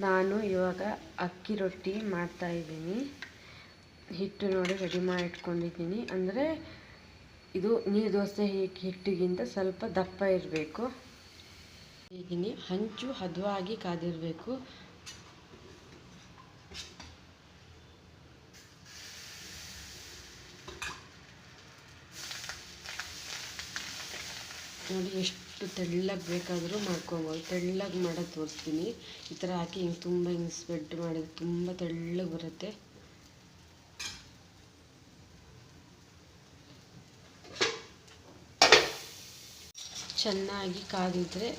ನಾನು ಇವಾಗ ಅಕ್ಕಿ ರೊಟ್ಟಿ ಮಾಡ್ತಾಯಿದ್ದೀನಿ. ಹಿಟ್ಟು ನೋಡಿ ರೆಡಿ ಮಾಡಿ ಇಟ್ಕೊಂಡಿದ್ದೀನಿ. ಅಂದರೆ ಇದು ನೀರು ದೋಸೆ ಹಿಟ್ಟಿಗಿಂತ ಸ್ವಲ್ಪ ದಪ್ಪ ಇರಬೇಕು. ಹೀಗೆ ಹಂಚು ಹದವಾಗಿ ಕಾದಿರಬೇಕು. ನೋಡಿ ಎಷ್ಟು ತೆಳ್ಳಗೆ ಬೇಕಾದರೂ ಮಾಡ್ಕೊಬೋದು. ತೆಳ್ಳಗೆ ಮಾಡೋದು ತೋರಿಸ್ತೀನಿ. ಈ ಥರ ಹಾಕಿ ಹಿಂಗೆ ತುಂಬ ಹಿಂಗೆ ಸ್ಪ್ರೆಡ್ ಮಾಡಿದ್ರೆ ತುಂಬ ತೆಳ್ಳಗೆ ಬರುತ್ತೆ. ಚೆನ್ನಾಗಿ ಕಾದಿದ್ರೆ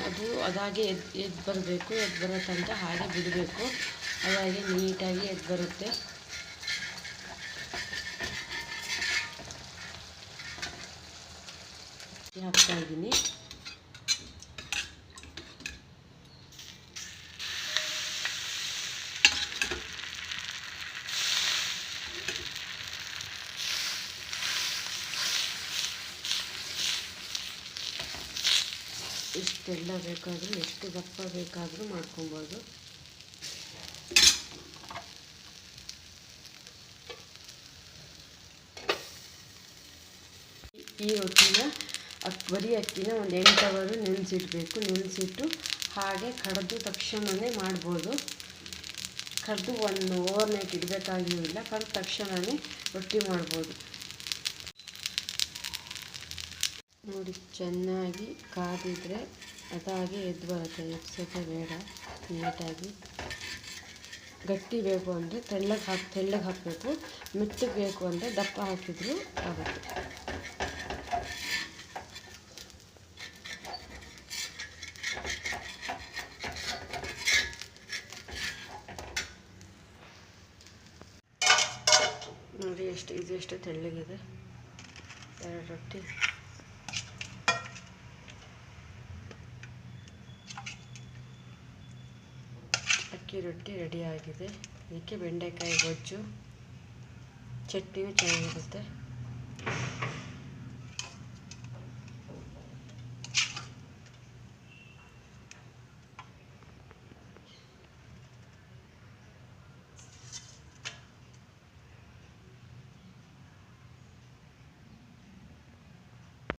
ಅದು ಅದಾಗೆ ಎದ್ದು ಬರಬೇಕು. ಎದ್ದು ಬರೋ ತನಕ ಹಾಗೆ ಬಿಡಬೇಕು. ಅದಾಗೆ ನೀಟಾಗಿ ಎದ್ದು ಬರುತ್ತೆ. ಹಾಕ್ತಾಯಿದ್ದೀನಿ. ಇಷ್ಟೆಲ್ಲ ಬೇಕಾದರೂ ಎಷ್ಟು ದಪ್ಪ ಬೇಕಾದರೂ ಮಾಡ್ಕೊಬೋದು. ಈ ರೊಟ್ಟಿನ ಬರೀ ಅಕ್ಕಿನ ಒಂದು 8 ಅವರು ನೆನೆಸಿಡಬೇಕು. ನೆನೆಸಿಟ್ಟು ಹಾಗೆ ಕಡೆದು ತಕ್ಷಣವೇ ಮಾಡ್ಬೋದು. ಕರೆದು ಓವರ್ನೈಟ್ ಇಡಬೇಕಾಗಿಲ್ಲ. ಕರೆದ ತಕ್ಷಣವೇ ರೊಟ್ಟಿ ಮಾಡ್ಬೋದು. ನೋಡಿ ಚೆನ್ನಾಗಿ ಕಾದಿದ್ರೆ ಅದಾಗೆ ಎದ್ದು ಬರುತ್ತೆ. ಎಬ್ಸೋಕೆ ಬೇಡ. ನೀಟಾಗಿ ಗಟ್ಟಿ ಬೇಕು ಅಂದರೆ ತೆಳ್ಳಗೆ ಹಾಕಬೇಕು. ಮೆತ್ತಗೆ ಬೇಕು ಅಂದರೆ ದಪ್ಪ ಹಾಕಿದರೂ ಆಗುತ್ತೆ. ನೋಡಿ ಎಷ್ಟು ತೆಳ್ಳಗಿದೆ 2 ರೊಟ್ಟಿ. ಅಕ್ಕಿ ರೊಟ್ಟಿ ರೆಡಿ ಆಗಿದೆ. ಇದಕ್ಕೆ ಬೆಂಡೆಕಾಯಿ ಗೊಜ್ಜು ಚಟ್ನಿಯೂ ಚೆನ್ನಾಗಿರುತ್ತೆ.